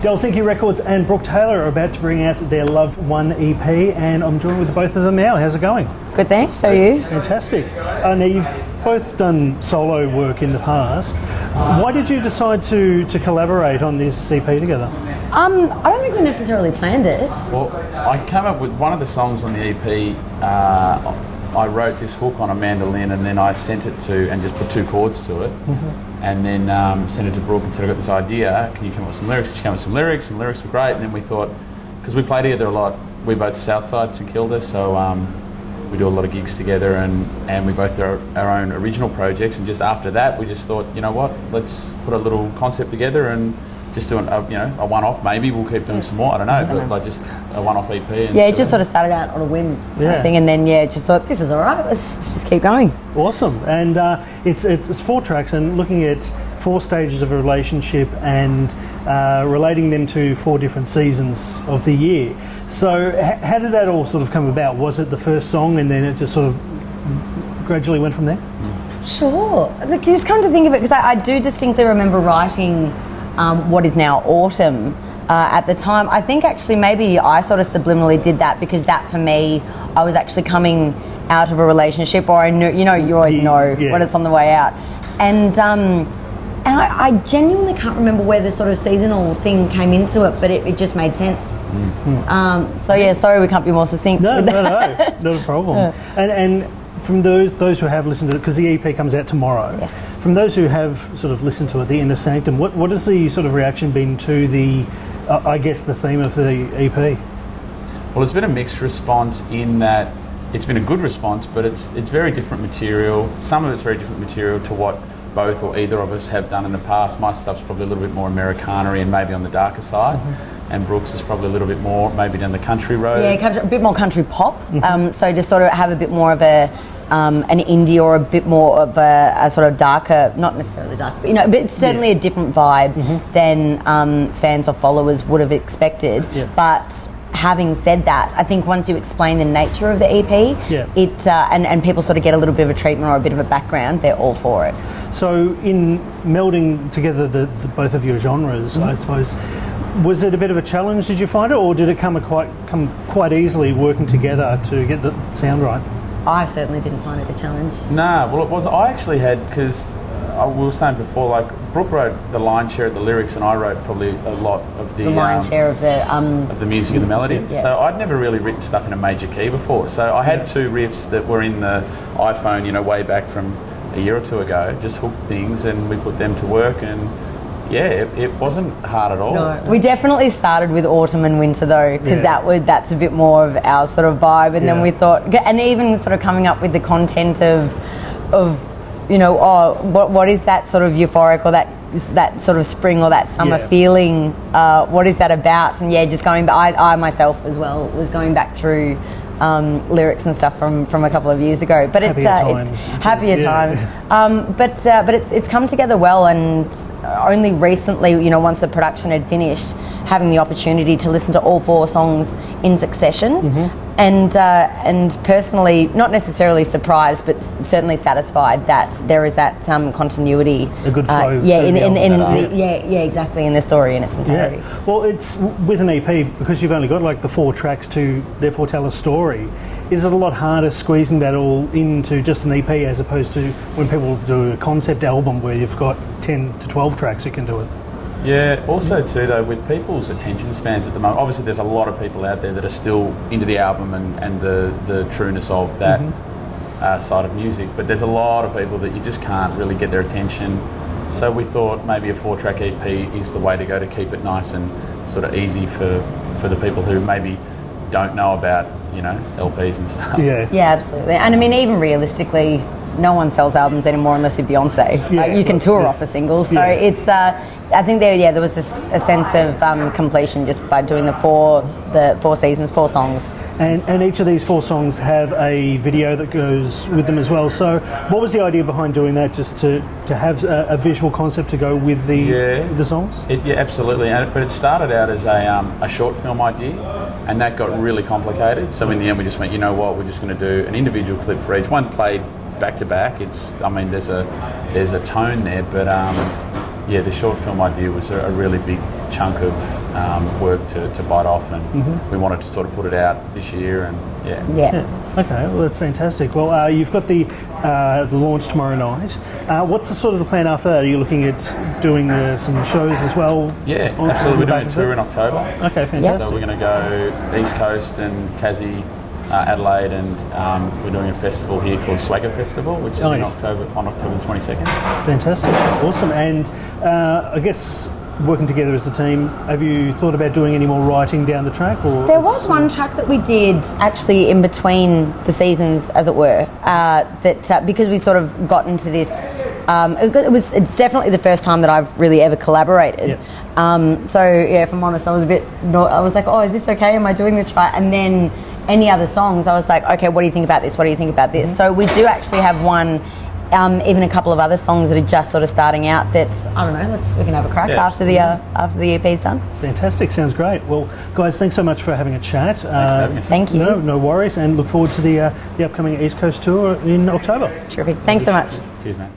Delsinki Records and Brooke Taylor are about to bring out their Love 1 EP, and I'm joined with both of them now. How's it going? Good, thanks. How are you? Fantastic. Now, you've both done solo work in the past. Why did you decide to collaborate on this EP together? I don't think we necessarily planned it. Well, I came up with one of the songs on the EP. I wrote this hook on a mandolin, and then I sent it to, and just put two chords to it, and then sent it to Brooke and said, I've got this idea, can you come up with some lyrics? She came up with some lyrics, and the lyrics were great, and then we thought, because we play together a lot, we're both Southside, St Kilda, so we do a lot of gigs together, and we both do our own original projects, and just after that we just thought, you know what, let's put a little concept together and just do a one-off. Maybe we'll keep doing some more, I don't know, but like just a one-off EP. And it just sort of started out on a whim kind of thing, and then just thought, this is all right, let's just keep going. Awesome. And it's 4 tracks, and looking at 4 stages of a relationship and relating them to 4 different seasons of the year. So how did that all sort of come about? Was it the first song and then it just sort of gradually went from there? Sure. Look, you just come to think of it, because I do distinctly remember writing what is now Autumn at the time. I think actually maybe I sort of subliminally did that, because that for me, I was actually coming out of a relationship, or I knew, you always know when it's on the way out. And I genuinely can't remember where the sort of seasonal thing came into it, but it just made sense. Sorry we can't be more succinct with that. No, not a problem. And from those who have listened to it, because the EP comes out tomorrow, from those who have sort of listened to it, the Inner Sanctum, what has the sort of reaction been to the, I guess, the theme of the EP? Well, it's been a mixed response in that it's been a good response, but it's very different material. Some of it's very different material to what both or either of us have done in the past. My stuff's probably a little bit more Americana and maybe on the darker side, and Brooke's is probably a little bit more maybe down the country road. Yeah, a bit more country pop. So to sort of have a bit more of an indie, or a bit more of a sort of darker, not necessarily dark, but it's certainly a different vibe than fans or followers would have expected. But having said that, I think once you explain the nature of the EP, it and people sort of get a little bit of a treatment or a bit of a background, they're all for it. So in melding together the both of your genres, I suppose, was it a bit of a challenge, did you find it, or did it come quite easily working together to get the sound right? I certainly didn't find it a challenge. Nah, well it was, I actually had, because we were saying before, like Brooke wrote the lion's share of the lyrics, and I wrote probably a lot of the lion's share of the music and the melody. So I'd never really written stuff in a major key before. So I had 2 riffs that were in the iPhone, way back from a year or 2 ago, just hooked things, and we put them to work, and it wasn't hard at all. No, we definitely started with autumn and winter though, because that's a bit more of our sort of vibe, and then we thought, and even sort of coming up with the content of what is that sort of euphoric, or that sort of spring or that summer feeling, what is that about? And just going back, I myself as well was going back through lyrics and stuff from a couple of years ago, but it's happier times. But it's come together well, and only recently, once the production had finished, having the opportunity to listen to all 4 songs in succession, and personally, not necessarily surprised, but certainly satisfied that there is that continuity, a good flow. Exactly, in the story in its entirety. Yeah. Well, it's with an EP, because you've only got like the 4 tracks to therefore tell a story. Is it a lot harder squeezing that all into just an EP, as opposed to when people do a concept album where you've got 10 to 12 tracks you can do it? Yeah, also too though, with people's attention spans at the moment, obviously there's a lot of people out there that are still into the album and the trueness of that side of music, but there's a lot of people that you just can't really get their attention. So we thought maybe a 4-track EP is the way to go, to keep it nice and sort of easy for the people who maybe don't know about, LPs and stuff. Yeah, absolutely. And I mean, even realistically, no one sells albums anymore unless you're Beyonce. You can tour off a single, so it's I think there was a sense of completion just by doing the four seasons, 4 songs. And each of these 4 songs have a video that goes with them as well. So what was the idea behind doing that, just to have a visual concept to go with the songs? Absolutely. But it started out as a short film idea, and that got really complicated. So in the end we just went, we're just going to do an individual clip for each one, played back to back. There's a tone there, but the short film idea was a really big chunk of work to bite off, and we wanted to sort of put it out this year, and Yeah. Okay, well that's fantastic. Well, you've got the launch tomorrow night. What's the sort of the plan after that? Are you looking at doing some shows as well? Yeah, absolutely. We're doing a tour in October. Okay, fantastic. So we're going to go East Coast and Tassie, Adelaide, and we're doing a festival here called Swagger Festival, which is on October the 22nd. Fantastic, awesome. And I guess working together as a team, have you thought about doing any more writing down the track? Or there was one track that we did actually in between the seasons, as it were, that because we sort of got into this, it's definitely the first time that I've really ever collaborated. Yeah. So yeah, if I'm honest, I was like, oh, is this okay? Am I doing this right? And then any other songs, I was like, okay, what do you think about this? What do you think about this? So we do actually have one. Even a couple of other songs that are just sort of starting out. That I don't know. We can have a crack after the EP's done. Fantastic, sounds great. Well, guys, thanks so much for having a chat. Thanks for having us. Thank you. No worries, and look forward to the upcoming East Coast tour in October. Terrific. Thanks so much. Cheers, man.